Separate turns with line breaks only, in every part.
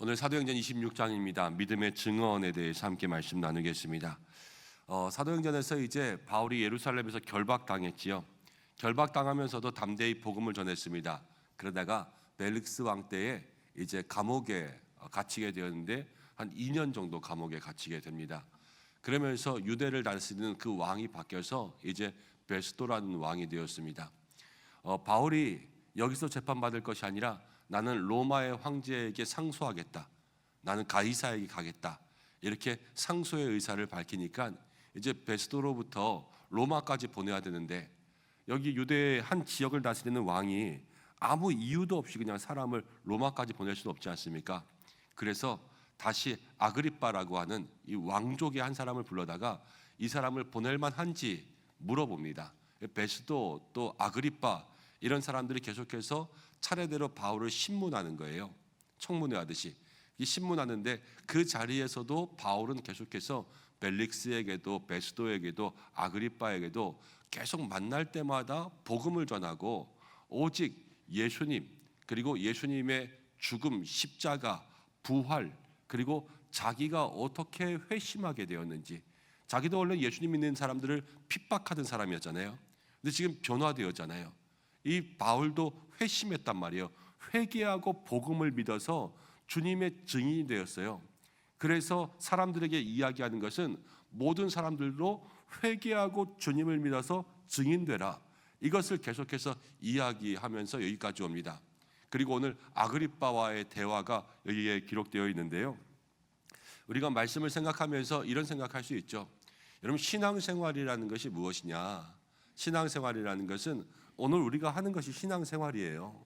오늘 사도행전 26장입니다. 믿음의 증언에 대해서 함께 말씀 나누겠습니다. 사도행전에서 이제 바울이 예루살렘에서 결박당했지요. 결박당하면서도 담대히 복음을 전했습니다. 그러다가 벨릭스 왕 때에 이제 감옥에 갇히게 되었는데 한 2년 정도 감옥에 갇히게 됩니다. 그러면서 유대를 다스리는 그 왕이 바뀌어서 이제 베스도라는 왕이 되었습니다. 바울이 여기서 재판받을 것이 아니라 나는 로마의 황제에게 상소하겠다, 나는 가이사에게 가겠다, 이렇게 상소의 의사를 밝히니까 이제 베스도로부터 로마까지 보내야 되는데 여기 유대의 한 지역을 다스리는 왕이 아무 이유도 없이 그냥 사람을 로마까지 보낼 수는 없지 않습니까? 그래서 다시 아그리빠라고 하는 이 왕족의 한 사람을 불러다가 이 사람을 보낼 만한지 물어봅니다. 베스도 또 아그리빠 이런 사람들이 계속해서 차례대로 바울을 신문하는 거예요. 청문회 하듯이 이 신문하는데 그 자리에서도 바울은 계속해서 벨릭스에게도 베스도에게도 아그리빠에게도 계속 만날 때마다 복음을 전하고 오직 예수님, 그리고 예수님의 죽음, 십자가, 부활, 그리고 자기가 어떻게 회심하게 되었는지, 자기도 원래 예수님 믿는 사람들을 핍박하던 사람이었잖아요. 근데 지금 변화되었잖아요. 이 바울도 회심했단 말이에요. 회개하고 복음을 믿어서 주님의 증인이 되었어요. 그래서 사람들에게 이야기하는 것은 모든 사람들도 회개하고 주님을 믿어서 증인되라, 이것을 계속해서 이야기하면서 여기까지 옵니다. 그리고 오늘 아그리빠와의 대화가 여기에 기록되어 있는데요, 우리가 말씀을 생각하면서 이런 생각할 수 있죠. 여러분, 신앙생활이라는 것이 무엇이냐? 신앙생활이라는 것은 오늘 우리가 하는 것이 신앙생활이에요.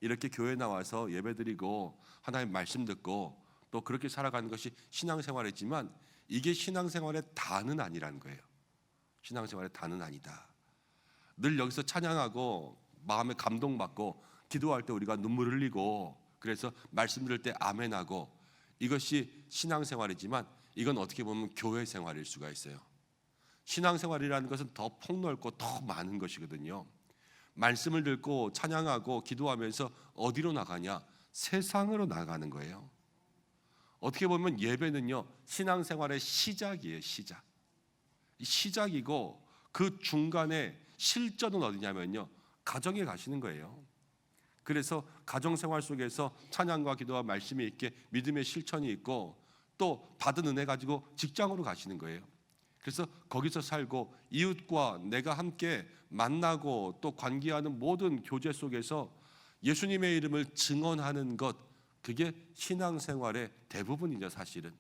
이렇게 교회 나와서 예배드리고 하나님 말씀 듣고 또 그렇게 살아가는 것이 신앙생활이지만 이게 신앙생활의 다는 아니라는 거예요. 신앙생활의 다는 아니다. 늘 여기서 찬양하고 마음에 감동받고 기도할 때 우리가 눈물 흘리고 그래서 말씀 들을 때 아멘하고, 이것이 신앙생활이지만 이건 어떻게 보면 교회 생활일 수가 있어요. 신앙생활이라는 것은 더 폭넓고 더 많은 것이거든요. 말씀을 듣고 찬양하고 기도하면서 어디로 나가냐? 세상으로 나가는 거예요. 어떻게 보면 예배는요, 신앙생활의 시작이에요. 시작이고 그 중간에 실전은 어디냐면요, 가정에 가시는 거예요. 그래서 가정생활 속에서 찬양과 기도와 말씀이 있게 믿음의 실천이 있고 또 받은 은혜 가지고 직장으로 가시는 거예요. 그래서 거기서 살고 이웃과 내가 함께 만나고 또 관계하는 모든 교제 속에서 예수님의 이름을 증언하는 것, 그게 신앙생활의 대부분이죠. 사실은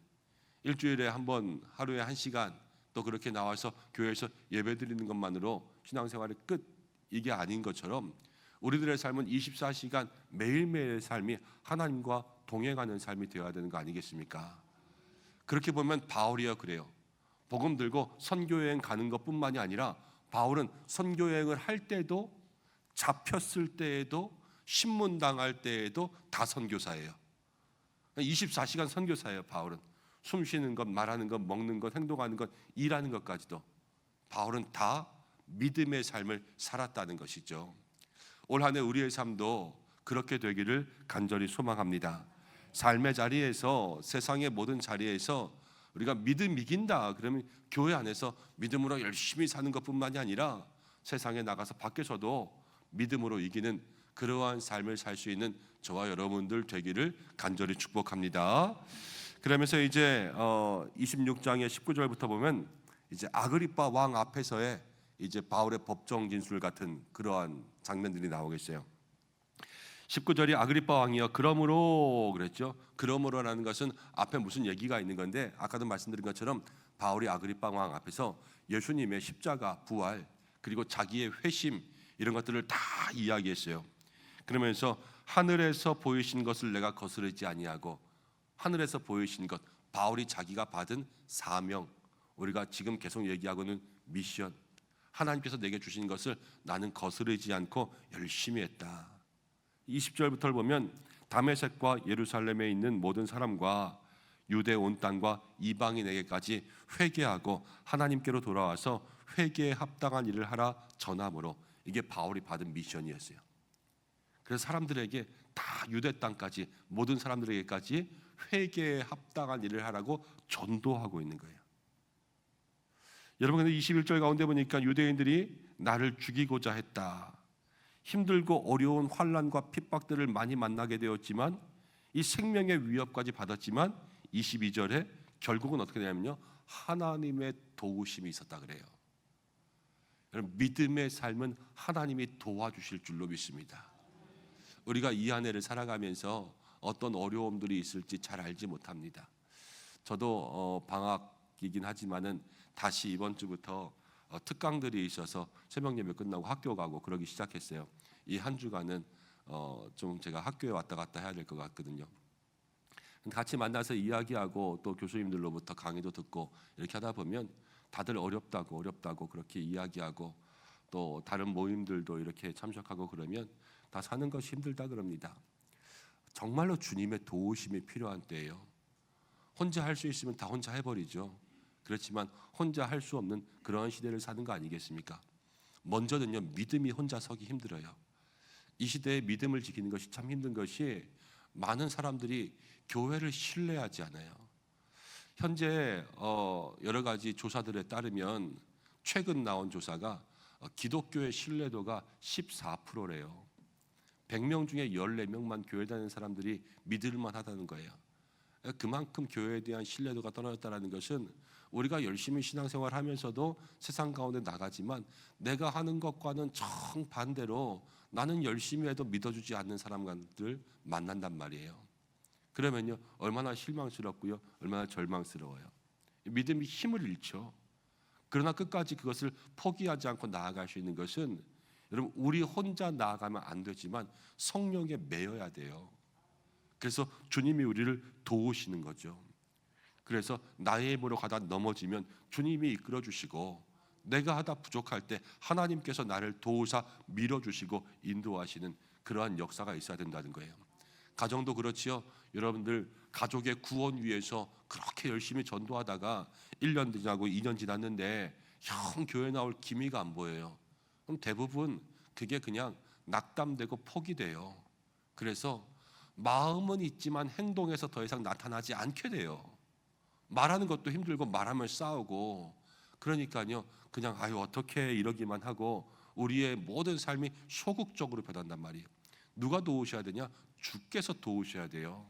일주일에 한 번, 하루에 1시간 또 그렇게 나와서 교회에서 예배드리는 것만으로 신앙생활의 끝, 이게 아닌 것처럼 우리들의 삶은 24시간 매일매일의 삶이 하나님과 동행하는 삶이 되어야 되는 거 아니겠습니까? 그렇게 보면 바울이요 그래요. 복음 들고 선교여행 가는 것뿐만이 아니라 바울은 선교여행을 할 때도, 잡혔을 때에도, 신문당할 때에도 다 선교사예요. 24시간 선교사예요. 바울은 숨 쉬는 것, 말하는 것, 먹는 것, 행동하는 것, 일하는 것까지도 바울은 다 믿음의 삶을 살았다는 것이죠. 올 한 해 우리의 삶도 그렇게 되기를 간절히 소망합니다. 삶의 자리에서, 세상의 모든 자리에서 우리가 믿음 이긴다 그러면 교회 안에서 믿음으로 열심히 사는 것뿐만이 아니라 세상에 나가서 밖에서도 믿음으로 이기는 그러한 삶을 살 수 있는 저와 여러분들 되기를 간절히 축복합니다. 그러면서 이제 26장의 19절부터 보면 이제 아그리빠 왕 앞에서의 이제 바울의 법정 진술 같은 그러한 장면들이 나오겠어요. 19절이 아그리빠 왕이여 그러므로 그랬죠. 그러므로라는 것은 앞에 무슨 얘기가 있는 건데, 아까도 말씀드린 것처럼 바울이 아그리빠 왕 앞에서 예수님의 십자가, 부활, 그리고 자기의 회심, 이런 것들을 다 이야기했어요. 그러면서 하늘에서 보이신 것을 내가 거스르지 아니하고, 하늘에서 보이신 것, 바울이 자기가 받은 사명, 우리가 지금 계속 얘기하고는 미션, 하나님께서 내게 주신 것을 나는 거스르지 않고 열심히 했다. 20절부터를 보면 다메섹과 예루살렘에 있는 모든 사람과 유대 온 땅과 이방인에게까지 회개하고 하나님께로 돌아와서 회개에 합당한 일을 하라 전함으로, 이게 바울이 받은 미션이었어요. 그래서 사람들에게 다 유대 땅까지, 모든 사람들에게까지 회개에 합당한 일을 하라고 전도하고 있는 거예요. 여러분, 근데 21절 가운데 보니까 유대인들이 나를 죽이고자 했다. 힘들고 어려운 환난과 핍박들을 많이 만나게 되었지만 이 생명의 위협까지 받았지만 22절에 결국은 어떻게 되냐면요, 하나님의 도우심이 있었다 그래요. 여러분, 믿음의 삶은 하나님이 도와주실 줄로 믿습니다. 우리가 이 한 해를 살아가면서 어떤 어려움들이 있을지 잘 알지 못합니다. 저도 방학이긴 하지만은 다시 이번 주부터 특강들이 있어서 새벽 예배 끝나고 학교 가고 그러기 시작했어요. 이 한 주간은 좀 제가 학교에 왔다 갔다 해야 될 것 같거든요. 같이 만나서 이야기하고 또 교수님들로부터 강의도 듣고 이렇게 하다 보면 다들 어렵다고 그렇게 이야기하고 또 다른 모임들도 이렇게 참석하고 그러면 다 사는 것이 힘들다 그럽니다. 정말로 주님의 도우심이 필요한 때예요. 혼자 할 수 있으면 다 혼자 해버리죠. 그렇지만 혼자 할 수 없는 그런 시대를 사는 거 아니겠습니까? 먼저는요, 믿음이 혼자 서기 힘들어요. 이 시대에 믿음을 지키는 것이 참 힘든 것이 많은 사람들이 교회를 신뢰하지 않아요. 현재 여러 가지 조사들에 따르면 최근 나온 조사가 기독교의 신뢰도가 14%래요. 100명 중에 14명만 교회 다니는 사람들이 믿을만 하다는 거예요. 그만큼 교회에 대한 신뢰도가 떨어졌다는 것은 우리가 열심히 신앙생활 하면서도 세상 가운데 나가지만 내가 하는 것과는 정반대로 나는 열심히 해도 믿어주지 않는 사람들 만난단 말이에요. 그러면요, 얼마나 실망스럽고요, 얼마나 절망스러워요. 믿음이 힘을 잃죠. 그러나 끝까지 그것을 포기하지 않고 나아갈 수 있는 것은, 여러분, 우리 혼자 나아가면 안 되지만 성령에 매여야 돼요. 그래서 주님이 우리를 도우시는 거죠. 그래서 나의 힘으로 가다 넘어지면 주님이 이끌어 주시고, 내가 하다 부족할 때 하나님께서 나를 도우사 밀어주시고 인도하시는 그러한 역사가 있어야 된다는 거예요. 가정도 그렇지요. 여러분들 가족의 구원 위해서 그렇게 열심히 전도하다가 1년 지나고 2년 지났는데 형 교회 나올 기미가 안 보여요. 그럼 대부분 그게 그냥 낙담되고 포기돼요. 그래서 마음은 있지만 행동에서 더 이상 나타나지 않게 돼요. 말하는 것도 힘들고 말하면 싸우고, 그러니까요, 그냥 아유 어떻게 이러기만 하고 우리의 모든 삶이 소극적으로 변한단 말이에요. 누가 도우셔야 되냐? 주께서 도우셔야 돼요.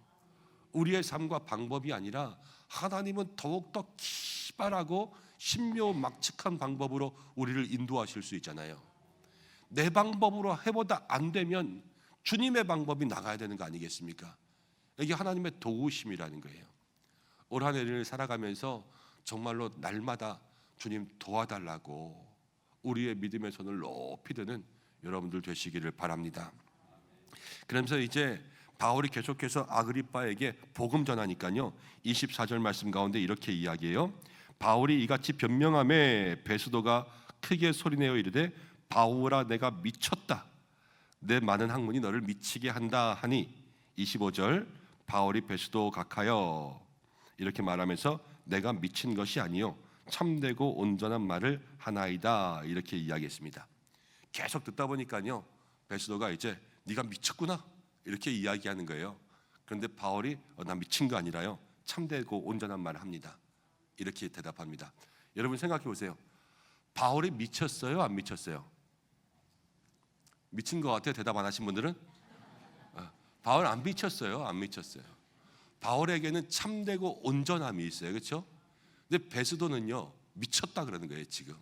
우리의 삶과 방법이 아니라 하나님은 더욱더 기발하고 신묘막측한 방법으로 우리를 인도하실 수 있잖아요. 내 방법으로 해보다 안 되면 주님의 방법이 나가야 되는 거 아니겠습니까? 이게 하나님의 도우심이라는 거예요. 올 한 해를 살아가면서 정말로 날마다 주님 도와달라고 우리의 믿음의 손을 높이 드는 여러분들 되시기를 바랍니다. 그러면서 이제 바울이 계속해서 아그리빠에게 복음 전하니까요, 24절 말씀 가운데 이렇게 이야기해요. 바울이 이같이 변명하매 베스도가 크게 소리내어 이르되 바울아 내가 미쳤다. 내 많은 학문이 너를 미치게 한다 하니 25절 바울이 베스도 각하여 이렇게 말하면서 내가 미친 것이 아니요 참되고 온전한 말을 하나이다 이렇게 이야기했습니다. 계속 듣다 보니까요, 베스도가 이제 네가 미쳤구나 이렇게 이야기하는 거예요. 그런데 바울이 나 미친 거 아니라요 참되고 온전한 말을 합니다 이렇게 대답합니다. 여러분 생각해 보세요. 바울이 미쳤어요, 안 미쳤어요? 미친 것 같아요. 대답 안 하신 분들은? 바울 안 미쳤어요, 안 미쳤어요? 바울에게는 참되고 온전함이 있어요, 그렇죠? 근데 베스도는요 미쳤다 그러는 거예요. 지금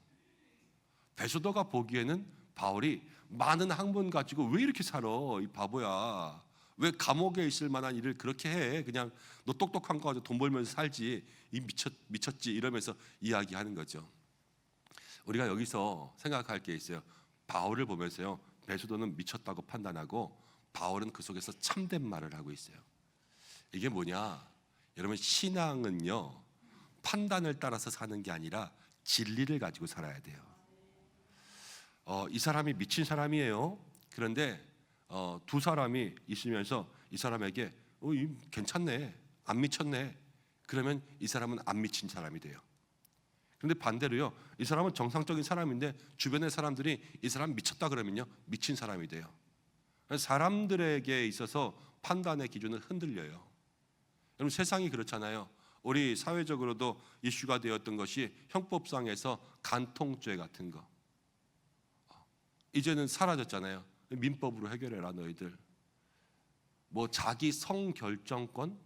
베스도가 보기에는 바울이 많은 학문 가지고 왜 이렇게 살아, 이 바보야. 왜 감옥에 있을 만한 일을 그렇게 해? 그냥 너 똑똑한 거 가지고 돈 벌면서 살지, 이 미쳤지 이러면서 이야기하는 거죠. 우리가 여기서 생각할 게 있어요. 바울을 보면서요, 베스도는 미쳤다고 판단하고 바울은 그 속에서 참된 말을 하고 있어요. 이게 뭐냐? 여러분, 신앙은요 판단을 따라서 사는 게 아니라 진리를 가지고 살아야 돼요. 이 사람이 미친 사람이에요. 그런데 두 사람이 있으면서 이 사람에게 괜찮네, 안 미쳤네, 그러면 이 사람은 안 미친 사람이 돼요. 그런데 반대로요, 이 사람은 정상적인 사람인데 주변의 사람들이 이 사람 미쳤다 그러면요 미친 사람이 돼요. 사람들에게 있어서 판단의 기준은 흔들려요. 여러분 세상이 그렇잖아요. 우리 사회적으로도 이슈가 되었던 것이 형법상에서 간통죄 같은 거. 이제는 사라졌잖아요. 민법으로 해결해라 너희들. 뭐 자기 성결정권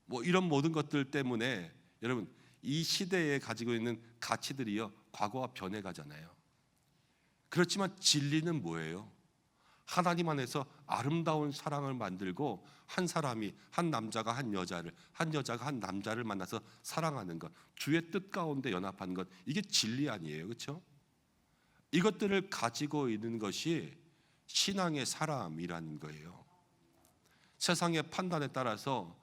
뭐 이런 모든 것들 때문에 여러분 이 시대에 가지고 있는 가치들이요 과거와 변해가잖아요. 그렇지만 진리는 뭐예요? 하나님 안에서 아름다운 사랑을 만들고 한 사람이 한 남자가 한 여자를 한 여자가 한 남자를 만나서 사랑하는 것, 주의 뜻 가운데 연합하는 것, 이게 진리 아니에요, 그렇죠? 이것들을 가지고 있는 것이 신앙의 사람이라는 거예요. 세상의 판단에 따라서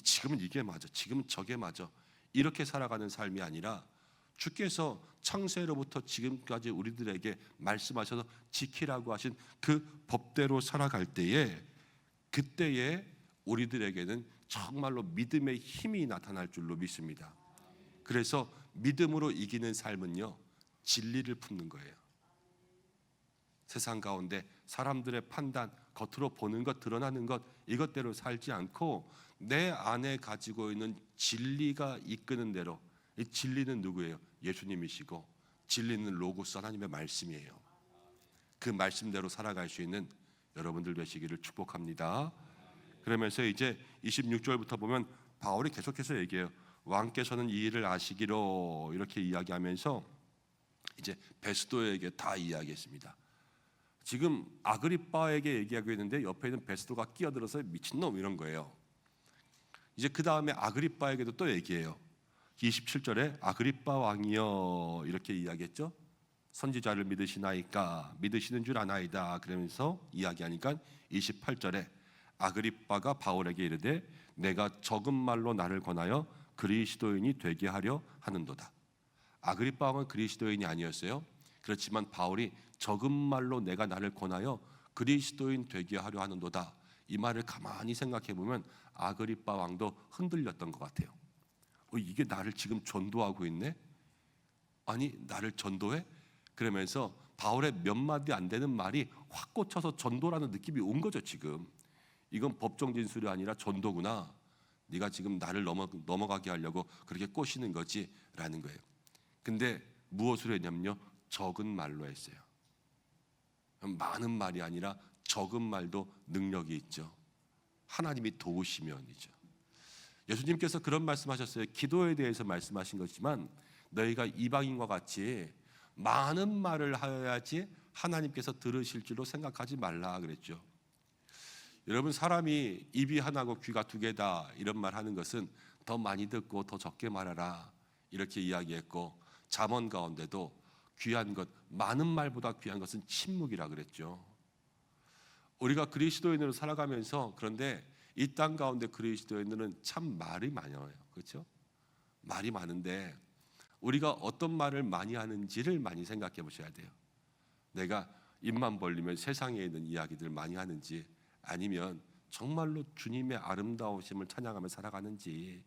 지금은 이게 맞아, 지금은 저게 맞아, 이렇게 살아가는 삶이 아니라 주께서 창세로부터 지금까지 우리들에게 말씀하셔서 지키라고 하신 그 법대로 살아갈 때에, 그때에 우리들에게는 정말로 믿음의 힘이 나타날 줄로 믿습니다. 그래서 믿음으로 이기는 삶은요 진리를 품는 거예요. 세상 가운데 사람들의 판단, 겉으로 보는 것, 드러나는 것, 이것대로 살지 않고 내 안에 가지고 있는 진리가 이끄는 대로. 이 진리는 누구예요? 예수님이시고 진리는 로고스 하나님의 말씀이에요. 그 말씀대로 살아갈 수 있는 여러분들 되시기를 축복합니다. 그러면서 이제 26절부터 보면 바울이 계속해서 얘기해요. 왕께서는 이 일을 아시기로, 이렇게 이야기하면서 이제 베스도에게 다 이야기했습니다. 지금 아그리빠에게 얘기하고 있는데 옆에 있는 베스도가 끼어들어서 미친놈 이런 거예요. 이제 그 다음에 아그리빠에게도 또 얘기해요. 27절에 아그리빠 왕이여, 이렇게 이야기했죠. 선지자를 믿으시나이까? 믿으시는 줄 아나이다. 그러면서 이야기하니까 28절에 아그리빠가 바울에게 이르되 내가 적은 말로 나를 권하여 그리스도인이 되게 하려 하는도다. 아그리빠 왕은 그리스도인이 아니었어요. 그렇지만 바울이 적은 말로 내가 나를 권하여 그리스도인 되게 하려 하는도다, 이 말을 가만히 생각해 보면 아그리빠 왕도 흔들렸던 것 같아요. 이게 나를 지금 전도하고 있네? 아니 나를 전도해? 그러면서 바울의 몇 마디 안 되는 말이 확 꽂혀서 전도라는 느낌이 온 거죠. 지금 이건 법정 진술이 아니라 전도구나. 네가 지금 나를 넘어가게 하려고 그렇게 꼬시는 거지 라는 거예요. 근데 무엇으로 했냐면요 적은 말로 했어요. 많은 말이 아니라 적은 말도 능력이 있죠. 하나님이 도우시면이죠. 예수님께서 그런 말씀하셨어요. 기도에 대해서 말씀하신 것이지만 너희가 이방인과 같이 많은 말을 하여야지 하나님께서 들으실 줄로 생각하지 말라 그랬죠. 여러분 사람이 입이 하나고 귀가 두 개다 이런 말 하는 것은 더 많이 듣고 더 적게 말하라 이렇게 이야기했고, 잠언 가운데도 귀한 것, 많은 말보다 귀한 것은 침묵이라 그랬죠. 우리가 그리스도인으로 살아가면서, 그런데 이 땅 가운데 그리스도인들은 참 말이 많아요. 그렇죠? 말이 많은데 우리가 어떤 말을 많이 하는지를 많이 생각해 보셔야 돼요. 내가 입만 벌리면 세상에 있는 이야기들 많이 하는지, 아니면 정말로 주님의 아름다우심을 찬양하며 살아가는지,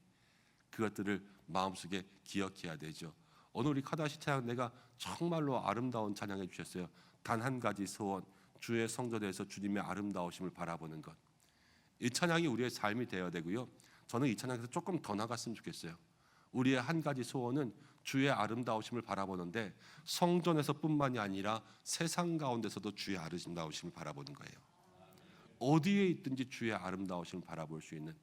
그것들을 마음속에 기억해야 되죠. 오늘 우리 카다시 찬양 내가 정말로 아름다운 찬양해 주셨어요. 단 한 가지 소원, 주의 성전에서 주님의 아름다우심을 바라보는 것. 이 찬양이 우리의 삶이 되어야 되고요. 저는 이 찬양에서 조금 더 나갔으면 좋겠어요. 우리의 한 가지 소원은 주의 아름다우심을 바라보는데 성전에서 뿐만이 아니라 세상 가운데서도 주의 아름다우심을 바라보는 거예요. 어디에 있든지 주의 아름다우심을 바라볼 수 있는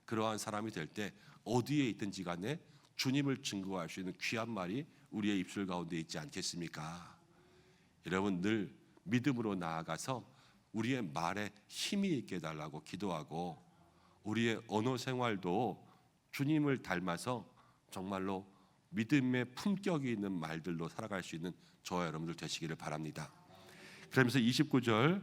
그러한 사람이 될 때 어디에 있든지 간에 주님을 증거할 수 있는 귀한 말이 우리의 입술 가운데 있지 않겠습니까? 여러분 늘 믿음으로 나아가서 우리의 말에 힘이 있게 해달라고 기도하고, 우리의 언어 생활도 주님을 닮아서 정말로 믿음의 품격이 있는 말들로 살아갈 수 있는 저와 여러분들 되시기를 바랍니다. 그러면서 29절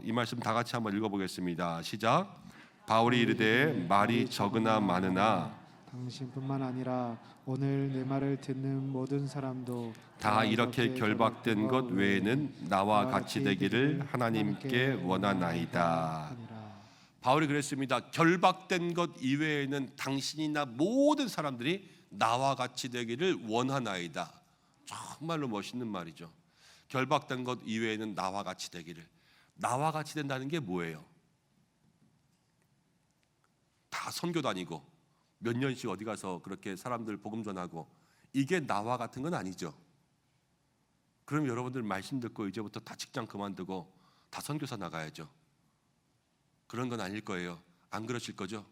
이 말씀 다 같이 한번 읽어보겠습니다. 시작. 바울이 이르되 말이 적으나 많으나
당신뿐만 아니라 오늘 내 말을 듣는 모든 사람도
다 이렇게 결박된 것 외에는 나와 같이 되기를 하나님께 원하나이다. 바울이 그랬습니다. 결박된 것 이외에는 당신이나 모든 사람들이 나와 같이 되기를 원하나이다. 정말로 멋있는 말이죠. 결박된 것 이외에는 나와 같이 되기를. 나와 같이 된다는 게 뭐예요? 다 선교 다니고 몇 년씩 어디 가서 그렇게 사람들 복음 전하고 이게 나와 같은 건 아니죠. 그럼 여러분들 말씀 듣고 이제부터 다 직장 그만두고 다 선교사 나가야죠. 그런 건 아닐 거예요. 안 그러실 거죠?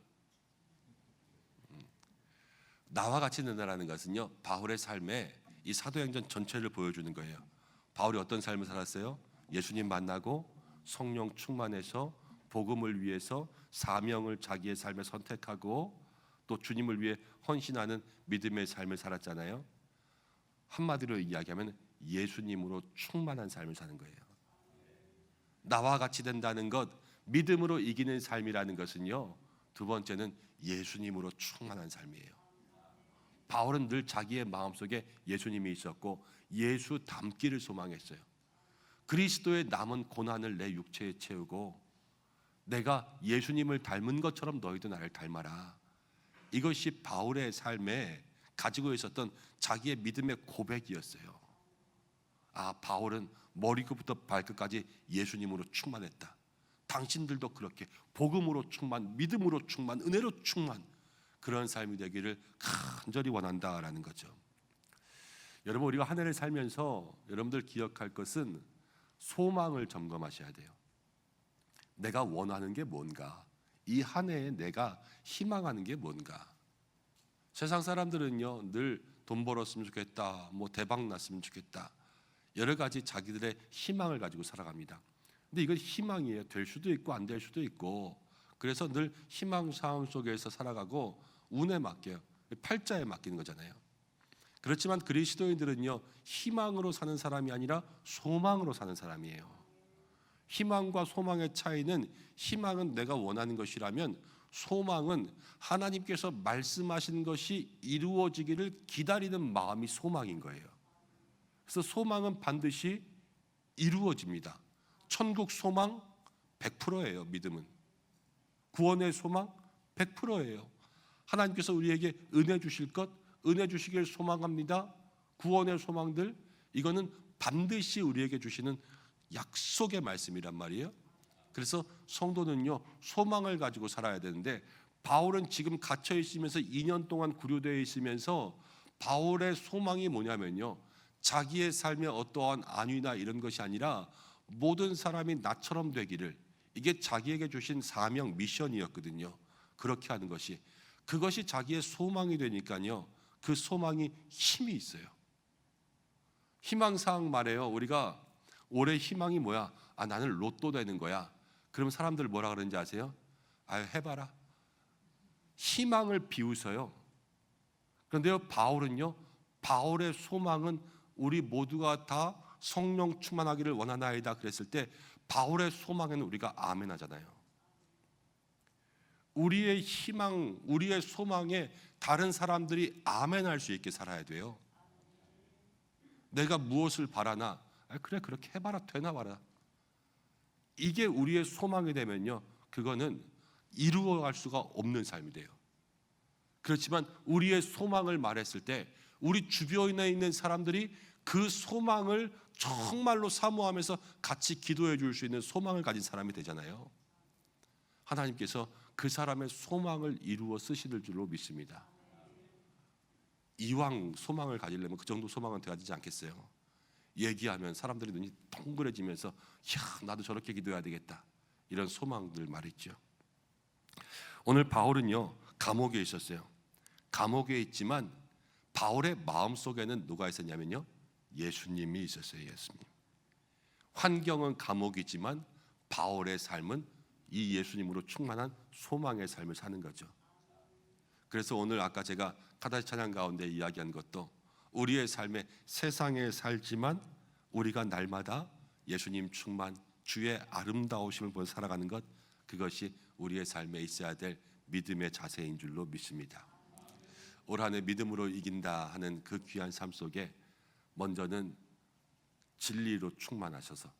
나와 같이 된다는 것은요, 바울의 삶에 이 사도행전 전체를 보여주는 거예요. 바울이 어떤 삶을 살았어요? 예수님 만나고 성령 충만해서 복음을 위해서 사명을 자기의 삶에 선택하고 또 주님을 위해 헌신하는 믿음의 삶을 살았잖아요. 한마디로 이야기하면 예수님으로 충만한 삶을 사는 거예요. 나와 같이 된다는 것, 믿음으로 이기는 삶이라는 것은요, 두 번째는 예수님으로 충만한 삶이에요. 바울은 늘 자기의 마음속에 예수님이 있었고 예수 닮기를 소망했어요. 그리스도의 남은 고난을 내 육체에 채우고 내가 예수님을 닮은 것처럼 너희도 나를 닮아라. 이것이 바울의 삶에 가지고 있었던 자기의 믿음의 고백이었어요. 아, 바울은 머리끝부터 발끝까지 예수님으로 충만했다. 당신들도 그렇게 복음으로 충만, 믿음으로 충만, 은혜로 충만, 그런 삶이 되기를 간절히 원한다라는 거죠. 여러분, 우리가 한 해를 살면서 여러분들 기억할 것은 소망을 점검하셔야 돼요. 내가 원하는 게 뭔가, 이 한 해에 내가 희망하는 게 뭔가. 세상 사람들은요, 늘 돈 벌었으면 좋겠다, 뭐 대박 났으면 좋겠다, 여러 가지 자기들의 희망을 가지고 살아갑니다. 근데 이건 희망이에요. 될 수도 있고 안 될 수도 있고, 그래서 늘 희망 사항 속에서 살아가고 운에 맡겨요. 팔자에 맡기는 거잖아요. 그렇지만 그리스도인들은요, 희망으로 사는 사람이 아니라 소망으로 사는 사람이에요. 희망과 소망의 차이는, 희망은 내가 원하는 것이라면 소망은 하나님께서 말씀하신 것이 이루어지기를 기다리는 마음이 소망인 거예요. 그래서 소망은 반드시 이루어집니다. 천국 소망 100%예요. 믿음은 구원의 소망 100%예요. 하나님께서 우리에게 은혜 주실 것, 은혜 주시길 소망합니다. 구원의 소망들, 이거는 반드시 우리에게 주시는 약속의 말씀이란 말이에요. 그래서 성도는요, 소망을 가지고 살아야 되는데, 바울은 지금 갇혀 있으면서 2년 동안 구류되어 있으면서 바울의 소망이 뭐냐면요, 자기의 삶에 어떠한 안위나 이런 것이 아니라 모든 사람이 나처럼 되기를, 이게 자기에게 주신 사명 미션이었거든요. 그렇게 하는 것이, 그것이 자기의 소망이 되니까요, 그 소망이 힘이 있어요. 희망사항 말해요. 우리가 올해 희망이 뭐야? 아, 나는 로또 되는 거야. 그럼 사람들 뭐라 그러는지 아세요? 아유, 해봐라. 희망을 비웃어요. 그런데요, 바울은요, 바울의 소망은 우리 모두가 다 성령 충만하기를 원하나이다 그랬을 때, 바울의 소망에는 우리가 아멘 하잖아요. 우리의 희망, 우리의 소망에 다른 사람들이 아멘 할 수 있게 살아야 돼요. 내가 무엇을 바라나? 아, 그래, 그렇게 해봐라, 되나 봐라. 이게 우리의 소망이 되면요, 그거는 이루어갈 수가 없는 삶이 돼요. 그렇지만 우리의 소망을 말했을 때 우리 주변에 있는 사람들이 그 소망을 정말로 사모하면서 같이 기도해 줄 수 있는 소망을 가진 사람이 되잖아요. 하나님께서 그 사람의 소망을 이루어 쓰실 줄로 믿습니다. 이왕 소망을 가지려면 그 정도 소망은 되어지지 않겠어요? 얘기하면 사람들이 눈이 동그래지면서, 야, 나도 저렇게 기도해야 되겠다, 이런 소망들 말이죠. 오늘 바울은요, 감옥에 있었어요. 감옥에 있지만 바울의 마음속에는 누가 있었냐면요, 예수님이 있었어요. 예수님. 환경은 감옥이지만 바울의 삶은 이 예수님으로 충만한 소망의 삶을 사는 거죠. 그래서 오늘 아까 제가 카다시 찬양 가운데 이야기한 것도, 우리의 삶에 세상에 살지만 우리가 날마다 예수님 충만, 주의 아름다우심을 보며 살아가는 것, 그것이 우리의 삶에 있어야 될 믿음의 자세인 줄로 믿습니다. 올 한 해 믿음으로 이긴다 하는 그 귀한 삶 속에 먼저는 진리로 충만하셔서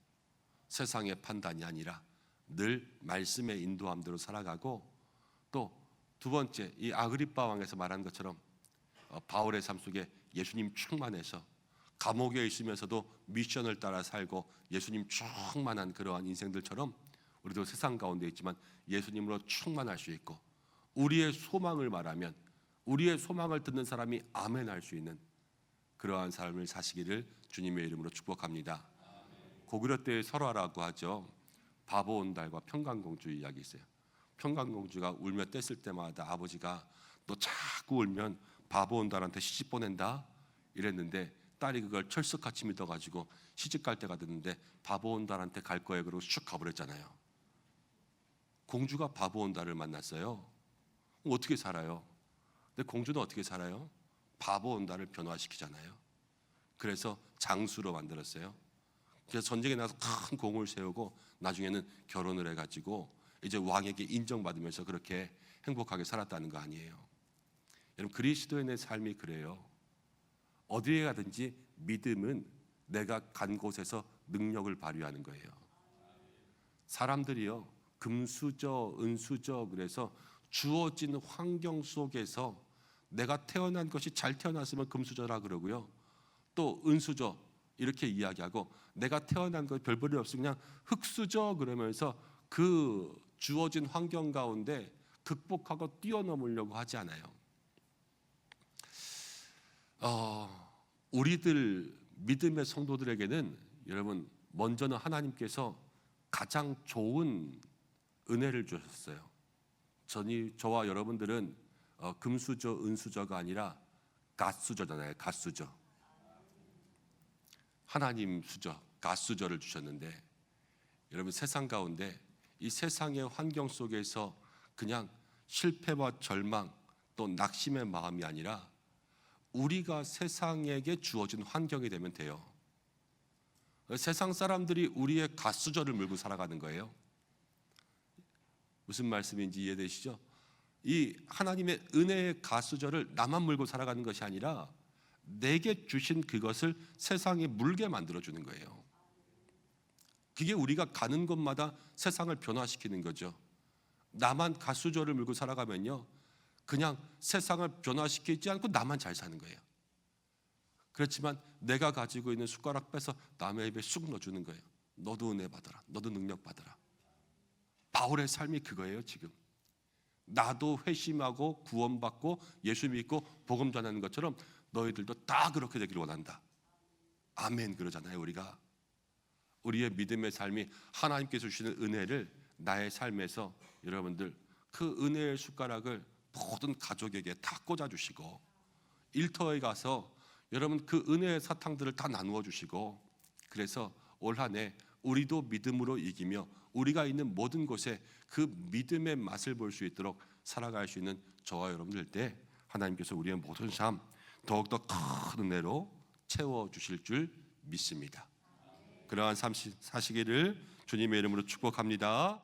세상의 판단이 아니라 늘 말씀의 인도함대로 살아가고, 또 두 번째, 이 아그리빠 왕에서 말한 것처럼 바울의 삶 속에 예수님 충만해서 감옥에 있으면서도 미션을 따라 살고 예수님 충만한 그러한 인생들처럼 우리도 세상 가운데 있지만 예수님으로 충만할 수 있고, 우리의 소망을 말하면 우리의 소망을 듣는 사람이 아멘 할 수 있는 그러한 삶을 사시기를 주님의 이름으로 축복합니다. 고구려 때의 설화라고 하죠. 바보 온달과 평강공주 이야기 있어요. 평강공주가 울며 뗐을 때마다 아버지가 너 자꾸 울면 바보 온달한테 시집 보낸다 이랬는데 딸이 그걸 철석같이 믿어가지고 시집 갈 때가 됐는데 바보 온달한테 갈 거예요 그러고 슉 가버렸잖아요. 공주가 바보 온달을 만났어요. 어떻게 살아요? 근데 공주는 어떻게 살아요? 바보 온달을 변화시키잖아요. 그래서 장수로 만들었어요. 그래서 전쟁에 나서 큰 공을 세우고 나중에는 결혼을 해가지고 이제 왕에게 인정받으면서 그렇게 행복하게 살았다는 거 아니에요. 여러분 그리스도인의 삶이 그래요. 어디에 가든지 믿음은 내가 간 곳에서 능력을 발휘하는 거예요. 사람들이요 금수저 은수저 그래서 주어진 환경 속에서 내가 태어난 것이 잘 태어났으면 금수저라 그러고요 또 은수저 이렇게 이야기하고 내가 태어난 것 별 볼일 없으면 그냥 흙수저 그러면서 그 주어진 환경 가운데 극복하고 뛰어넘으려고 하지 않아요. 우리들 믿음의 성도들에게는 여러분 먼저는 하나님께서 가장 좋은 은혜를 주셨어요. 저와 여러분들은 금수저, 은수저가 아니라 갓수저잖아요. 갓수저. 하나님 수저, 갓수저를 주셨는데 여러분 세상 가운데 이 세상의 환경 속에서 그냥 실패와 절망 또 낙심의 마음이 아니라 우리가 세상에게 주어진 환경이 되면 돼요. 세상 사람들이 우리의 갓수저를 물고 살아가는 거예요. 무슨 말씀인지 이해되시죠? 이 하나님의 은혜의 갓수저를 나만 물고 살아가는 것이 아니라 내게 주신 그것을 세상에 물게 만들어주는 거예요. 그게 우리가 가는 곳마다 세상을 변화시키는 거죠. 나만 갓수저를 물고 살아가면요 그냥 세상을 변화시키지 않고 나만 잘 사는 거예요. 그렇지만 내가 가지고 있는 숟가락 빼서 남의 입에 쑥 넣어주는 거예요. 너도 은혜 받아라. 너도 능력 받아라. 바울의 삶이 그거예요. 지금 나도 회심하고 구원받고 예수 믿고 복음 전하는 것처럼 너희들도 다 그렇게 되기를 원한다. 아멘 그러잖아요. 우리의 믿음의 삶이 하나님께서 주시는 은혜를 나의 삶에서 여러분들 그 은혜의 숟가락을 모든 가족에게 다 꽂아주시고 일터에 가서 여러분 그 은혜의 사탕들을 다 나누어 주시고 그래서 올 한 해 우리도 믿음으로 이기며 우리가 있는 모든 곳에 그 믿음의 맛을 볼 수 있도록 살아갈 수 있는 저와 여러분들 때 하나님께서 우리의 모든 삶 더욱더 큰 은혜로 채워주실 줄 믿습니다. 그러한 삶 사시기를 주님의 이름으로 축복합니다.